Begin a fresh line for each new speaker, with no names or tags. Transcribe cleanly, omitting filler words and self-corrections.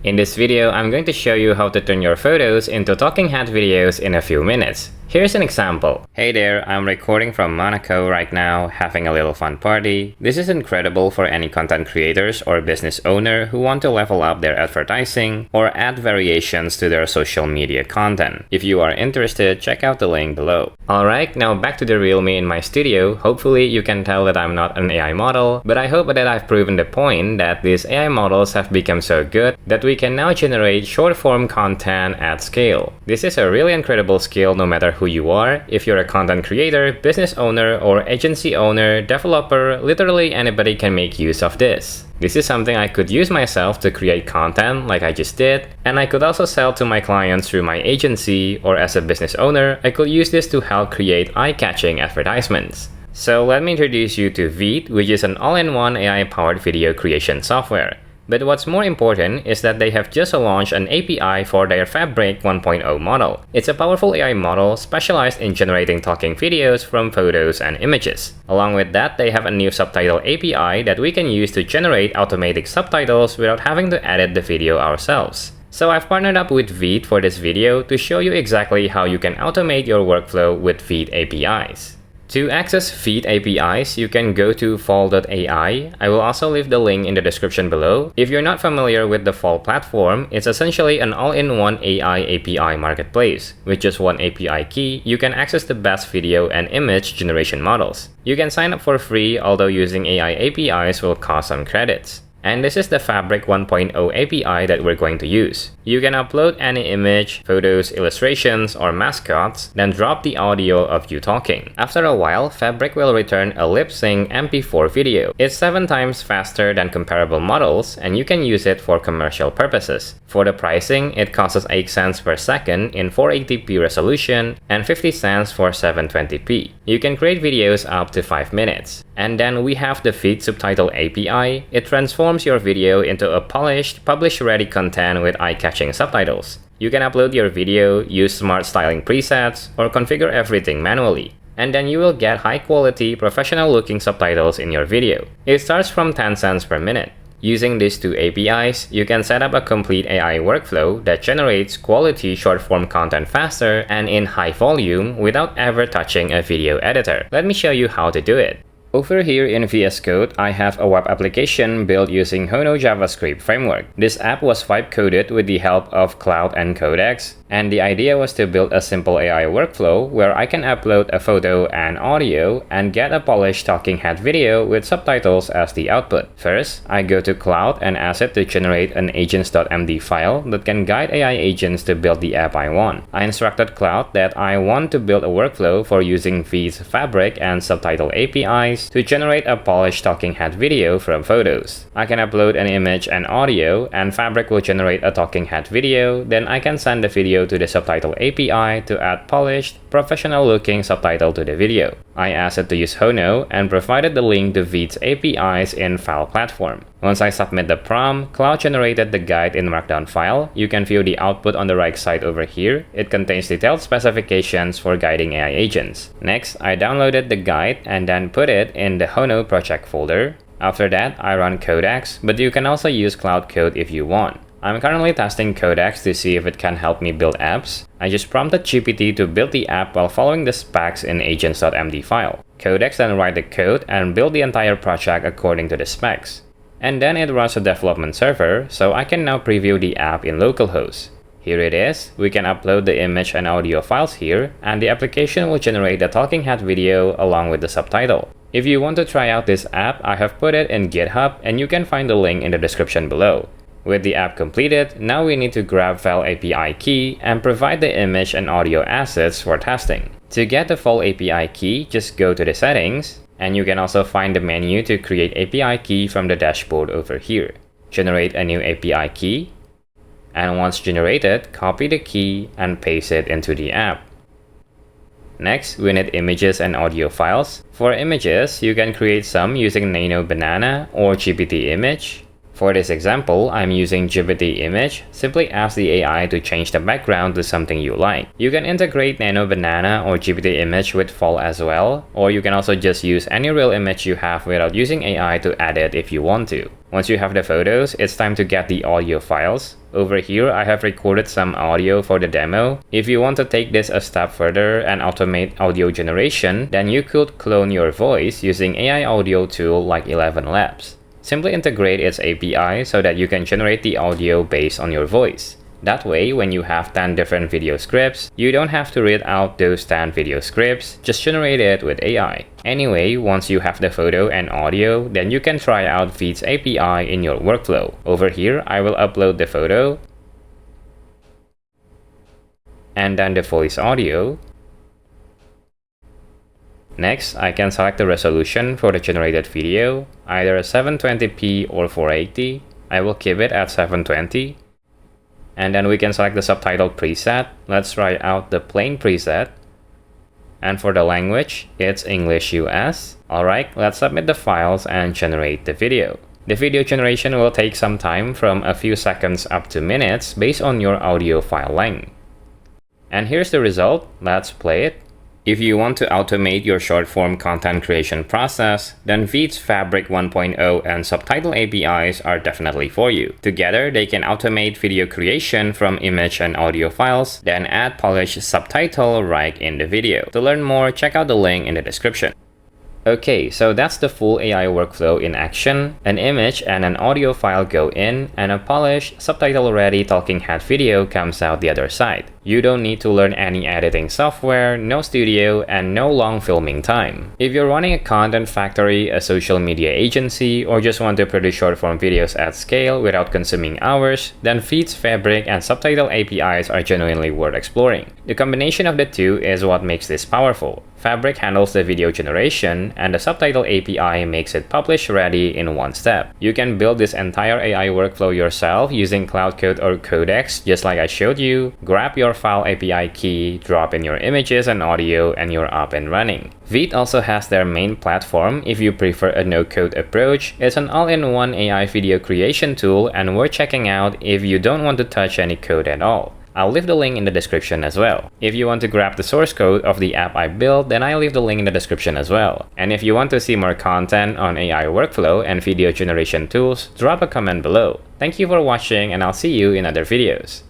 In this video, I'm going to show you how to turn your photos into talking head videos in a few minutes. Here's an example. Hey there, I'm recording from Monaco right now, having a little fun party. This is incredible for any content creators or business owner who want to level up their advertising or add variations to their social media content. If you are interested, check out the link below. Alright, now back to the real me in my studio. Hopefully you can tell that I'm not an AI model, but I hope that I've proven the point that these AI models have become so good that we can now generate short-form content at scale. This is a really incredible skill no matter who you are. If you're a content creator, business owner, or agency owner, developer, literally anybody can make use of this. This is something I could use myself to create content like I just did, and I could also sell to my clients through my agency, or as a business owner, I could use this to help create eye-catching advertisements. So let me introduce you to Veed, which is an all-in-one AI-powered video creation software. But what's more important is that they have just launched an API for their Fabric 1.0 model. It's a powerful AI model specialized in generating talking videos from photos and images. Along with that, they have a new subtitle API that we can use to generate automatic subtitles without having to edit the video ourselves. So I've partnered up with Veed for this video to show you exactly how you can automate your workflow with Veed APIs. To access Veed APIs, you can go to Fall.ai. I will also leave the link in the description below. If you're not familiar with the Fall platform, it's essentially an all-in-one AI API marketplace. With just one API key, you can access the best video and image generation models. You can sign up for free, although using AI APIs will cost some credits. And this is the Fabric 1.0 API that we're going to use. You can upload any image, photos, illustrations, or mascots, then drop the audio of you talking. After a while, Fabric will return a lip-sync MP4 video. It's 7 times faster than comparable models, and you can use it for commercial purposes. For the pricing, it costs 8 cents per second in 480p resolution and 50 cents for 720p. You can create videos up to 5 minutes. And then we have the Veed Subtitle API. It transforms your video into a polished, publish-ready content with eye-catching subtitles. You can upload your video, use smart styling presets, or configure everything manually. And then you will get high-quality, professional-looking subtitles in your video. It starts from 10 cents per minute. Using these two APIs, you can set up a complete AI workflow that generates quality short-form content faster and in high volume without ever touching a video editor. Let me show you how to do it. Over here in VS Code, I have a web application built using Hono JavaScript framework. This app was vibe coded with the help of Cloud and Codex, and the idea was to build a simple AI workflow where I can upload a photo and audio and get a polished talking head video with subtitles as the output. First, I go to Cloud and ask it to generate an agents.md file that can guide AI agents to build the app I want. I instructed Cloud that I want to build a workflow for using Veed's Fabric and Subtitle APIs to generate a polished talking head video from photos. I can upload an image and audio, and Fabric will generate a talking head video. Then I can send the video to the Subtitle API to add polished, professional-looking subtitle to the video. I asked it to use Hono and provided the link to Veed's APIs in File platform. Once I submit the prompt, Cloud generated the guide in Markdown file. You can view the output on the right side over here. It contains detailed specifications for guiding AI agents. Next, I downloaded the guide and then put it in the Hono project folder. After that, I run Codex, but you can also use Cloud Code if you want. I'm currently testing Codex to see if it can help me build apps. I just prompted GPT to build the app while following the specs in agents.md file. Codex then write the code and build the entire project according to the specs. And then it runs a development server, so I can now preview the app in localhost. Here it is. We can upload the image and audio files here, and the application will generate the talking head video along with the subtitle. If you want to try out this app, I have put it in GitHub, and you can find the link in the description below. With the app completed, now we need to grab File API key and provide the image and audio assets for testing. To get the File API key, just go to the settings, and you can also find the menu to create API key from the dashboard over here. Generate a new API key, and once generated, copy the key and paste it into the app. Next, we need images and audio files. For images, you can create some using Nano Banana or GPT Image. For this example, I'm using GPT Image. Simply ask the AI to change the background to something you like. You can integrate Nano Banana or GPT Image with Fall as well, or you can also just use any real image you have without using AI to add it if you want to. Once you have the photos, it's time to get the audio files. Over here, I have recorded some audio for the demo. If you want to take this a step further and automate audio generation, then you could clone your voice using AI audio tool like ElevenLabs. Simply integrate its API so that you can generate the audio based on your voice. That way, when you have 10 different video scripts, you don't have to read out those 10 video scripts, just generate it with AI. Anyway, once you have the photo and audio, then you can try out Veed's API in your workflow. Over here, I will upload the photo, and then the voice audio. Next, I can select the resolution for the generated video, either 720p or 480. I will keep it at 720. And then we can select the subtitle preset. Let's try out the plain preset. And for the language, it's English US. Alright, let's submit the files and generate the video. The video generation will take some time, from a few seconds up to minutes, based on your audio file length. And here's the result. Let's play it. If you want to automate your short-form content creation process, then Veed's Fabric 1.0 and Subtitle APIs are definitely for you. Together, they can automate video creation from image and audio files, then add polished subtitle right in the video. To learn more, check out the link in the description. Okay, so that's the full AI workflow in action. An image and an audio file go in, and a polished, subtitle-ready talking head video comes out the other side. You don't need to learn any editing software, no studio, and no long filming time. If you're running a content factory, a social media agency, or just want to produce short-form videos at scale without consuming hours, then Veed's Fabric and Subtitle APIs are genuinely worth exploring. The combination of the two is what makes this powerful. Fabric handles the video generation, and the Subtitle API makes it publish ready in one step. You can build this entire AI workflow yourself using Cloud Code or Codex, just like I showed you. Grab your file API key, drop in your images and audio, and you're up and running. Veed also has their main platform. If you prefer a no-code approach, it's an all-in-one AI video creation tool and worth checking out if you don't want to touch any code at all. I'll leave the link in the description as well. If you want to grab the source code of the app I built, then I'll leave the link in the description as well. And if you want to see more content on AI workflow and video generation tools, drop a comment below. Thank you for watching, and I'll see you in other videos.